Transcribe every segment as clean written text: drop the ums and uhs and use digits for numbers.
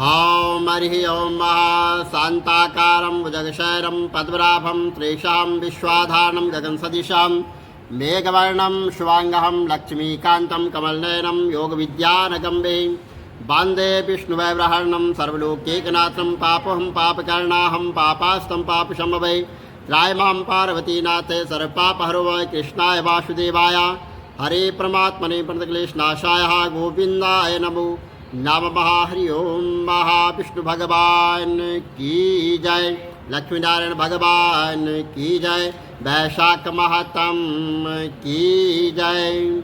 ॐ हरिः ॐ महाशान्ताकारं भुजगशयनं पद्मनाभं त्रेषां विश्वाधारणं गगनसदृशां मेघवर्णं शुभाङ्गं लक्ष्मीकान्तं कमलनयनं योगविद्यानगम्बे वन्दे विष्णुवैब्रहणं सर्वलोकैकनाथं पापहं पापकर्णाहं पापास्तं पापशम्भवे त्रायमां पार्वतीनाथे सर्वपापहरो वै कृष्णाय वासुदेवाय हरे परमात्मने प्रणतक्लेशनाशाय गोविन्दाय नमो नमः। हरि ओम महाविष्णु भगवान की जय, लक्ष्मीनारायण भगवान की जय, वैशाख महात्म की जय।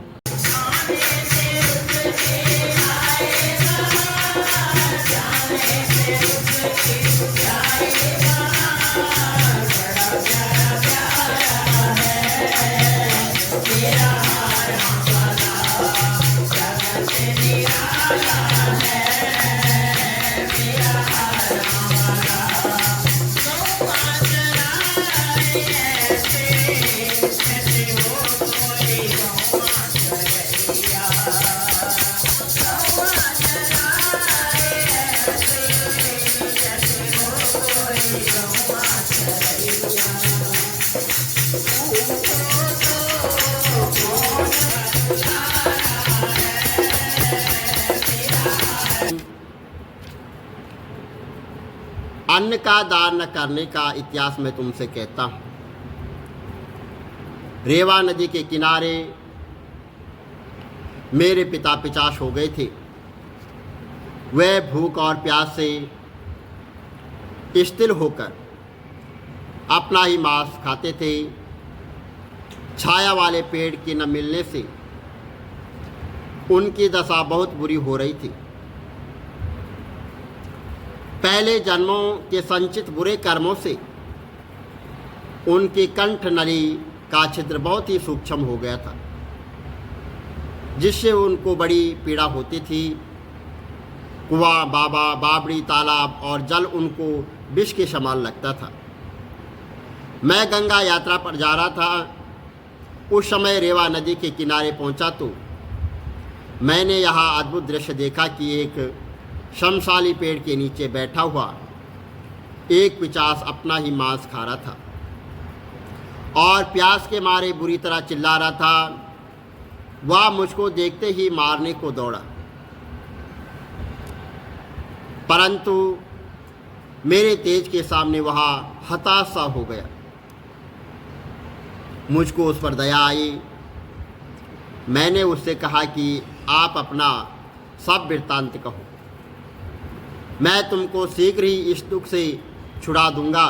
अन्न का दान न करने का इतिहास मैं तुमसे कहता हूँ। रेवा नदी के किनारे मेरे पिता पिचाश हो गए थे। वे भूख और प्यास से स्थिर होकर अपना ही मांस खाते थे। छाया वाले पेड़ के न मिलने से उनकी दशा बहुत बुरी हो रही थी। पहले जन्मों के संचित बुरे कर्मों से उनकी कंठ नली का छिद्र बहुत ही सूक्ष्म हो गया था, जिससे उनको बड़ी पीड़ा होती थी। कुआं, बाबा, बावड़ी, तालाब और जल उनको विष के समान लगता था। मैं गंगा यात्रा पर जा रहा था। उस समय रेवा नदी के किनारे पहुंचा तो मैंने यहाँ अद्भुत दृश्य देखा कि एक शमशाली पेड़ के नीचे बैठा हुआ एक पिशाच अपना ही मांस खा रहा था और प्यास के मारे बुरी तरह चिल्ला रहा था। वह मुझको देखते ही मारने को दौड़ा, परंतु मेरे तेज के सामने वह हताश सा हो गया। मुझको उस पर दया आई। मैंने उससे कहा कि आप अपना सब वृत्तांत कहो, मैं तुमको शीघ्र ही इस दुख से छुड़ा दूंगा।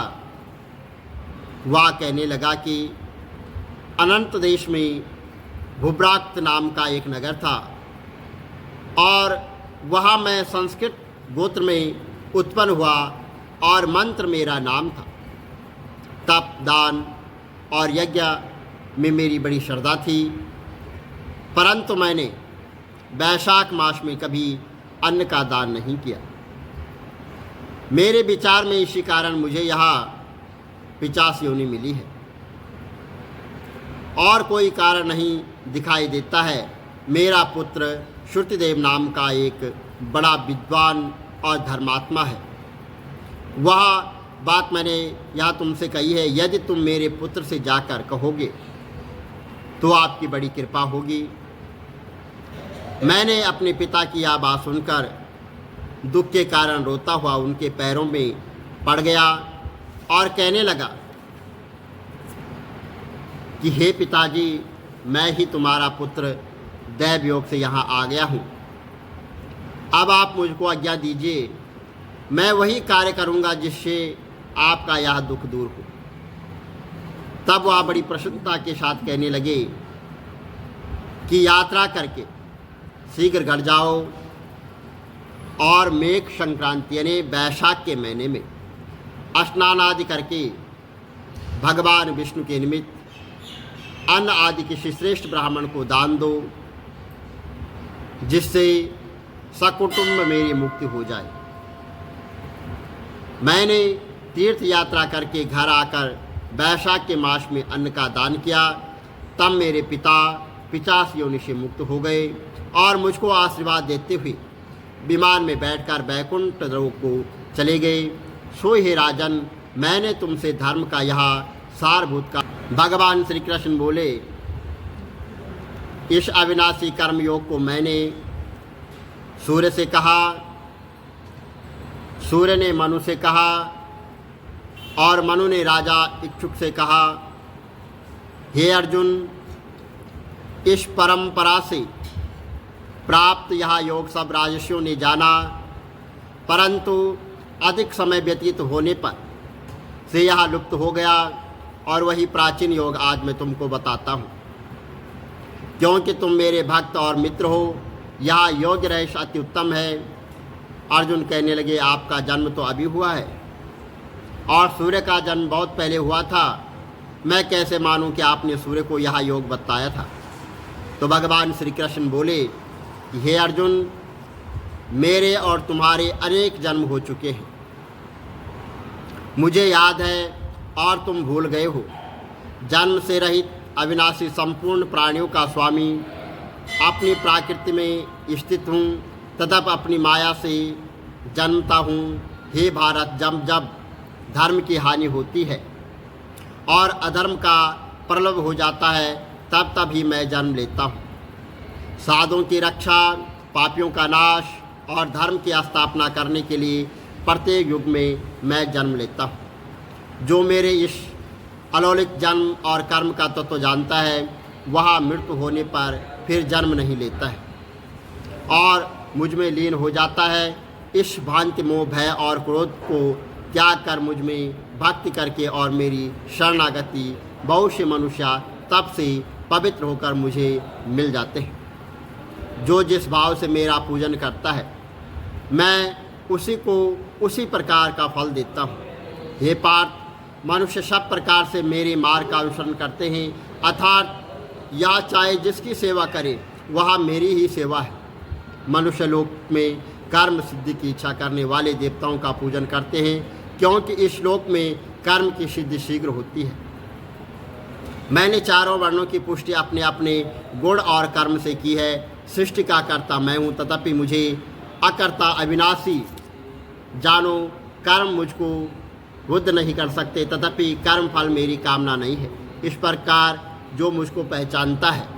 वह कहने लगा कि अनंत देश में भूभ्राक्त नाम का एक नगर था और वहाँ मैं संस्कृत गोत्र में उत्पन्न हुआ और मंत्र मेरा नाम था। तप, दान और यज्ञ में मेरी बड़ी श्रद्धा थी, परंतु मैंने वैशाख मास में कभी अन्न का दान नहीं किया। मेरे विचार में इसी कारण मुझे यहाँ पिशाच योनि मिली है और कोई कारण नहीं दिखाई देता है। मेरा पुत्र श्रुतिदेव नाम का एक बड़ा विद्वान और धर्मात्मा है। वह बात मैंने यहाँ तुमसे कही है। यदि तुम मेरे पुत्र से जाकर कहोगे तो आपकी बड़ी कृपा होगी। मैंने अपने पिता की यह बात सुनकर दुख के कारण रोता हुआ उनके पैरों में पड़ गया और कहने लगा कि हे पिताजी, मैं ही तुम्हारा पुत्र दैव योग से यहाँ आ गया हूँ। अब आप मुझको आज्ञा दीजिए, मैं वही कार्य करूँगा जिससे आपका यह दुख दूर हो। तब वह बड़ी प्रसन्नता के साथ कहने लगे कि यात्रा करके शीघ्र घर जाओ और मेघ संक्रांति यानी वैशाख के महीने में स्नान आदि करके भगवान विष्णु के निमित्त अन्न आदि किसी श्रेष्ठ ब्राह्मण को दान दो, जिससे सकुटुंब मेरी मुक्ति हो जाए। मैंने तीर्थ यात्रा करके घर आकर वैशाख के मास में अन्न का दान किया। तब मेरे पिता पिशाच योनि से मुक्त हो गए और मुझको आशीर्वाद देते हुए विमान में बैठकर बैकुंठ लोक को चले गए। सो हे राजन, मैंने तुमसे धर्म का यह सारभूत का। भगवान श्री कृष्ण बोले, इस अविनाशी कर्मयोग को मैंने सूर्य से कहा, सूर्य ने मनु से कहा और मनु ने राजा इक्षुक से कहा। हे अर्जुन, इस परंपरा से प्राप्त यह योग सब राजर्षियों ने जाना, परंतु अधिक समय व्यतीत होने पर से यह लुप्त हो गया और वही प्राचीन योग आज मैं तुमको बताता हूँ, क्योंकि तुम मेरे भक्त और मित्र हो। यह योग रहस्य अति उत्तम है। अर्जुन कहने लगे, आपका जन्म तो अभी हुआ है और सूर्य का जन्म बहुत पहले हुआ था। मैं कैसे मानूं कि आपने सूर्य को यह योग बताया था। तो भगवान श्री कृष्ण बोले, हे अर्जुन, मेरे और तुम्हारे अनेक जन्म हो चुके हैं, मुझे याद है और तुम भूल गए हो। जन्म से रहित अविनाशी संपूर्ण प्राणियों का स्वामी अपनी प्रकृति में स्थित हूँ, तदप अपनी माया से जन्मता हूँ। हे भारत, जब जब धर्म की हानि होती है और अधर्म का प्रलव हो जाता है, तब तब ही मैं जन्म लेता हूँ। साधुओं की रक्षा, पापियों का नाश और धर्म की स्थापना करने के लिए प्रत्येक युग में मैं जन्म लेता हूँ। जो मेरे इस अलौकिक जन्म और कर्म का तत्व जानता है, वह मृत्यु होने पर फिर जन्म नहीं लेता है और मुझ में लीन हो जाता है। इस भांति मोह, भय और क्रोध को त्याग कर मुझ में भक्ति करके और मेरी शरणागति बहुत से मनुष्य तब से पवित्र होकर मुझे मिल जाते हैं। जो जिस भाव से मेरा पूजन करता है, मैं उसी को उसी प्रकार का फल देता हूँ। हे पार्थ, मनुष्य सब प्रकार से मेरे मार्ग का अनुसरण करते हैं, अर्थात या चाहे जिसकी सेवा करे वह मेरी ही सेवा है। मनुष्य लोक में कर्म सिद्धि की इच्छा करने वाले देवताओं का पूजन करते हैं, क्योंकि इस श्लोक में कर्म की सिद्धि शीघ्र होती है। मैंने चारों वर्णों की पुष्टि अपने अपने गुण और कर्म से की है। सृष्टि का कर्ता मैं हूँ, तथापि मुझे अकर्ता अविनाशी जानो। कर्म मुझको बुद्ध नहीं कर सकते, तथापि कर्म फल मेरी कामना नहीं है। इस प्रकार जो मुझको पहचानता है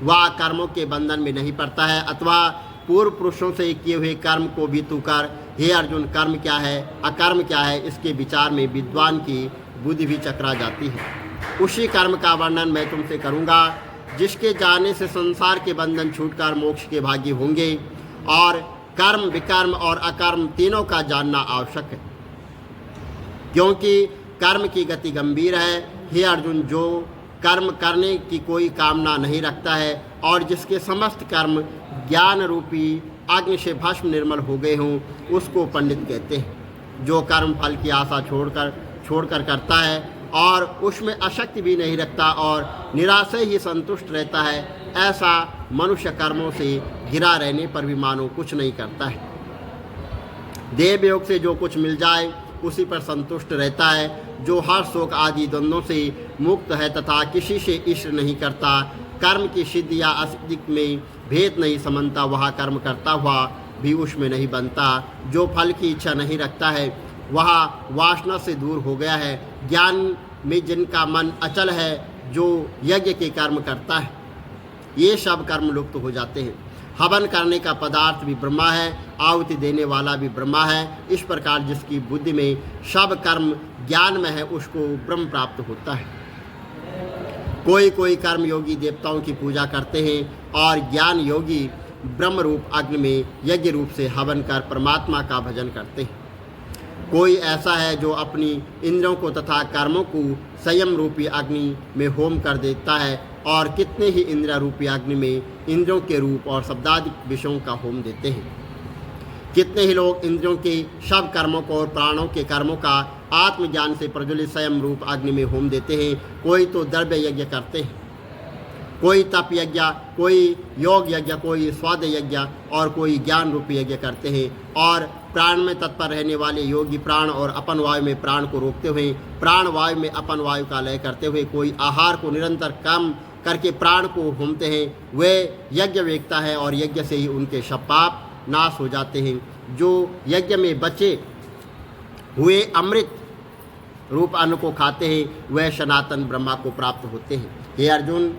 वह कर्मों के बंधन में नहीं पड़ता है, अथवा पूर्व पुरुषों से किए हुए कर्म को भी तू कर। हे अर्जुन, कर्म क्या है, अकर्म क्या है, इसके विचार में विद्वान की बुद्धि भी चकरा जाती है। उसी कर्म का वर्णन मैं तुमसे करूँगा जिसके जाने से संसार के बंधन छूटकर मोक्ष के भागी होंगे। और कर्म, विकर्म और अकर्म तीनों का जानना आवश्यक है, क्योंकि कर्म की गति गंभीर है। हे अर्जुन, जो कर्म करने की कोई कामना नहीं रखता है और जिसके समस्त कर्म ज्ञान रूपी अग्नि से भस्म निर्मल हो गए हों, उसको पंडित कहते हैं। जो कर्म फल की आशा छोड़कर करता है और उसमें आसक्ति भी नहीं रखता और निराशा ही संतुष्ट रहता है, ऐसा मनुष्य कर्मों से घिरा रहने पर भी मानो कुछ नहीं करता है। देव योग से जो कुछ मिल जाए उसी पर संतुष्ट रहता है। जो हर शोक आदि द्वंद्वों से मुक्त है तथा किसी से ईर्ष्या नहीं करता, कर्म की सिद्धि या असिद्धि में भेद नहीं समझता, वह कर्म करता हुआ भी उसमें नहीं बनता। जो फल की इच्छा नहीं रखता है वह वासना से दूर हो गया है। ज्ञान में जिनका मन अचल है, जो यज्ञ के कर्म करता है, ये सब कर्म लुप्त हो जाते हैं। हवन करने का पदार्थ भी ब्रह्मा है, आहुति देने वाला भी ब्रह्मा है। इस प्रकार जिसकी बुद्धि में सब कर्म ज्ञान में है, उसको ब्रह्म प्राप्त होता है। कोई कोई कर्म योगी देवताओं की पूजा करते हैं और ज्ञान योगी ब्रह्म रूप अग्नि में यज्ञ रूप से हवन कर परमात्मा का भजन करते हैं। कोई ऐसा है जो अपनी इंद्रियों को तथा कर्मों को संयम रूपी अग्नि में होम कर देता है, और कितने ही इंद्रिय रूपी अग्नि में इंद्रियों के रूप और शब्दादि विषयों का होम देते हैं। कितने ही लोग इंद्रियों के सब कर्मों को और प्राणों के कर्मों का आत्मज्ञान से प्रज्वलित स्वयं रूप अग्नि में होम देते हैं। कोई तो द्रव्य यज्ञ करते हैं, कोई तप यज्ञ, कोई योग यज्ञ, कोई स्वाद यज्ञ और कोई ज्ञान रूपी यज्ञ करते हैं। और प्राण में तत्पर रहने वाले योगी प्राण और अपन वायु में प्राण को रोकते हुए, प्राण वायु में अपन वायु का लय करते हुए, कोई आहार को निरंतर कम करके प्राण को होमते हैं। वे यज्ञ वेखता है और यज्ञ से ही उनके सब पाप नाश हो जाते हैं। जो यज्ञ में बचे हुए अमृत रूप अन्न को खाते हैं वह सनातन ब्रह्मा को प्राप्त होते हैं। हे अर्जुन,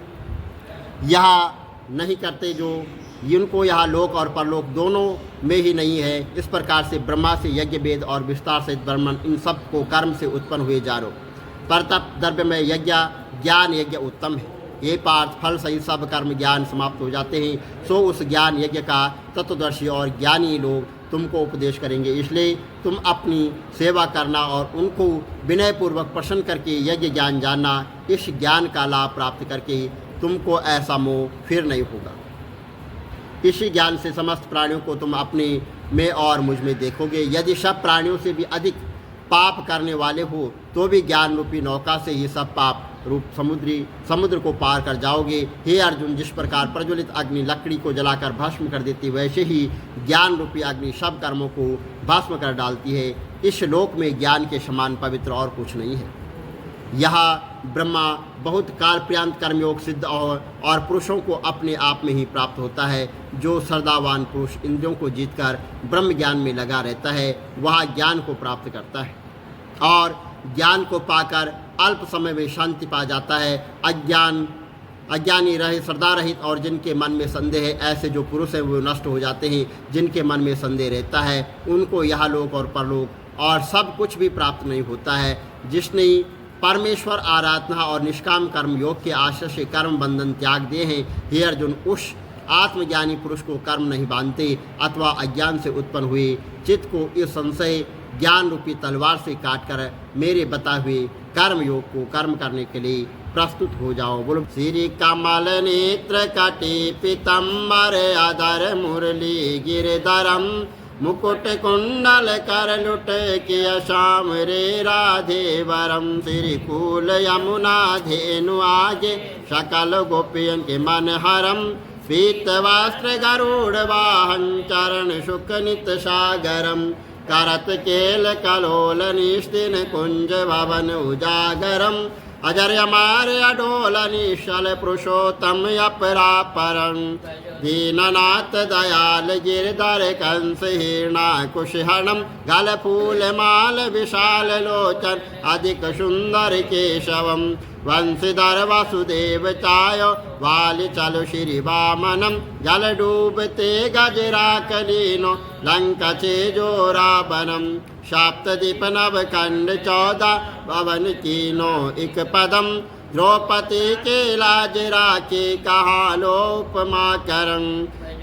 यह नहीं करते जो जिनको यहाँ लोक और परलोक दोनों में ही नहीं है। इस प्रकार से ब्रह्मा से यज्ञ, वेद और विस्तार से ब्रह्मन, इन सब को कर्म से उत्पन्न हुए जारो। परतप द्रव्य में यज्ञ ज्ञान यज्ञ उत्तम है। ये पार्थ, फल सहित सब कर्म ज्ञान समाप्त हो जाते हैं। सो उस ज्ञान यज्ञ का तत्वदर्शी और ज्ञानी लोग तुमको उपदेश करेंगे। इसलिए तुम अपनी सेवा करना और उनको विनयपूर्वक प्रसन्न करके यज्ञ ज्ञान जानना। इस ज्ञान का लाभ प्राप्त करके तुमको ऐसा मोह फिर नहीं होगा। इसी ज्ञान से समस्त प्राणियों को तुम अपने में और मुझ में देखोगे। यदि सब प्राणियों से भी अधिक पाप करने वाले हो तो भी ज्ञान रूपी नौका से ही सब पाप रूप समुद्र को पार कर जाओगे। हे अर्जुन, जिस प्रकार प्रज्वलित अग्नि लकड़ी को जलाकर भस्म कर देती, वैसे ही ज्ञान रूपी अग्नि सब कर्मों को भस्म कर डालती है। इस लोक में ज्ञान के समान पवित्र और कुछ नहीं है। यहाँ ब्रह्मा बहुत काल पर्यंत कर्मयोग सिद्ध और पुरुषों को अपने आप में ही प्राप्त होता है। जो श्रद्धावान पुरुष इंद्रियों को जीतकर ब्रह्म ज्ञान में लगा रहता है वह ज्ञान को प्राप्त करता है और ज्ञान को पाकर अल्प समय में शांति पा जाता है। अज्ञानी रहे, श्रद्धा रहित और जिनके मन में संदेह है, ऐसे जो पुरुष हैं वो नष्ट हो जाते हैं। जिनके मन में संदेह रहता है उनको यहाँ लोक और परलोक और सब कुछ भी प्राप्त नहीं होता है। जिसने परमेश्वर आराधना और निष्काम कर्म योग के आश्रय से कर्म बंधन त्याग दिए हैं, हे अर्जुन, उस आत्मज्ञानी पुरुष को कर्म नहीं बांधते अथवा अज्ञान से उत्पन्न हुए चित्त को इस संशय ज्ञान रूपी तलवार से काटकर मेरे बताए हुए कर्म योग को कर्म करने के लिए प्रस्तुत हो जाओ। बोलो श्री कमल नेत्र कटे पीतम्बर अधर मुरली गिरधरम मुकुट कुंडल कर लुट किया श्याम रे राधे वरम। श्री कूल यमुना धेनु आगे सकल गोपियन के मन हरम। पीत वस्त्र गरुड़ वाहन चरण शुक नित सागरम। करत केल कलोल निस्तिन कुंज भवन उजागरम। अजर अमर अडोल निश्चल पुरुषोत्तम अपरापरं। दीननाथ दयाल गिरधर कंस हिरणा कुशहरणम। गल फूल माल विशाल लोचन अधिक सुंदर केशवम। वंशीधर वसुदेव चायो वाली चलो श्री वामनम। जल डूबते गजरा कलीनो लंका छे जो रावणम। सप्तदीप नव खंड 14 भवन कीनो एक पदम। द्रौपदी के लाज राखे कहा लोपमा करं।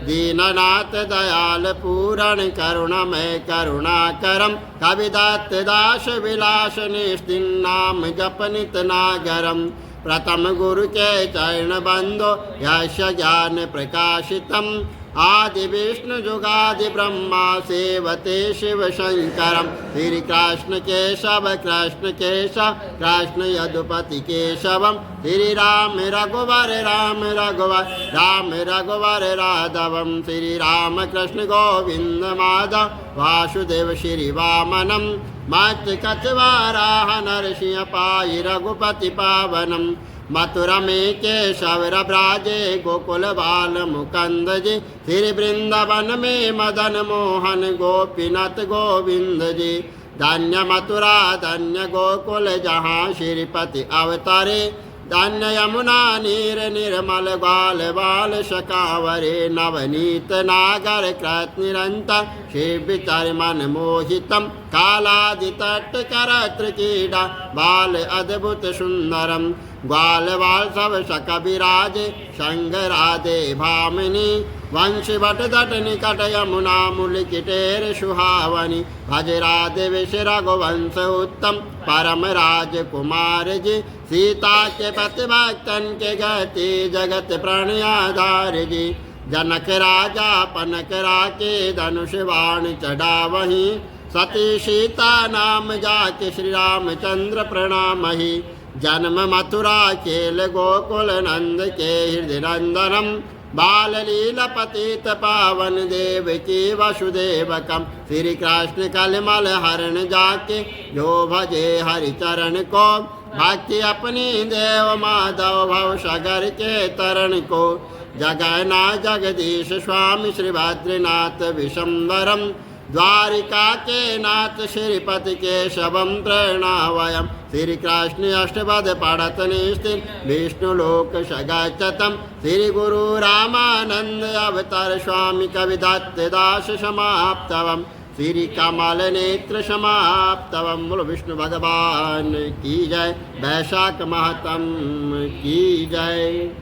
दीननाथ दयाल पूरण करुणमय करुणा करम। कविदत्त दास विलास निस्तिन नाम जपनित नागरम। प्रथम गुरु के चरण बंदो यश ज्ञान प्रकाशितम। आदि विष्णु जुगादि ब्रह्मा सेवते शिव शंकरम। श्री कृष्ण केशव कृष्ण केशव कृष्ण यदुपति केशवम। श्री राम रघुवर राम रघुवर राम रघुवर राघवम। श्री राम कृष्ण गोविंद माधव वासुदेव श्री वामनम। मत्स्य कछवाराह नरसिंह पाई रघुपति पावनम। मथुरा में केशव ब्राजे गोकुल बाल मुकंद जी। श्री वृंदावन में मदन मोहन गोपीनाथ गोविंद जी। धन्य मथुरा धन्य गोकुल जहाँ श्रीपति अवतारे। धन्य यमुना नीर निर्मल ग्वाल बाल शकावरे। नवनीत नागर कृत निरंतर शिव विचार मन मोहितम। कालादि तट करत्र क्रीडा बाल अद्भुत सुंदरम। ग्वाल बाल सब सक विराजे संग राधे भामिनी। वंश भट दट निकट यमुना मूल किटेर सुहावनी। भज राधे विष रघुवंश उत्तम परम राजकुमार जी। सीता के पति भक्तन के गति जगत प्रणयाधार जी। जनक राजा पनक राके धनुष बाण चढ़ावही। सती सीता नाम जाके श्री रामचंद्र प्रणामहि। जन्म मथुरा केल गोकुल नंद के हृदय नंदनम। बाल लीला पतित पावन देव की वसुदेवकम। श्री कृष्ण कलमल हरण जाके जो भजे हरि चरण को। भक्ति अपनी देव माधव भव सागर के तरण को। जगन्नाथ जगदीश स्वामी श्री बद्रीनाथ विशंबरम द्वारिका के नाथ श्रीपति केशवम प्रणवयम श्री कृष्ण अष्टपद पढ़त निस्तिन विष्णु लोक सगच्छतम श्री गुरु रामानंद अवतार स्वामी कविदत्त दास समाप्तवम श्री कमल नेत्र समाप्तवम। बोलो विष्णु भगवान की जय, वैशाख महतम की जय।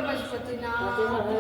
पशुपतिनाथ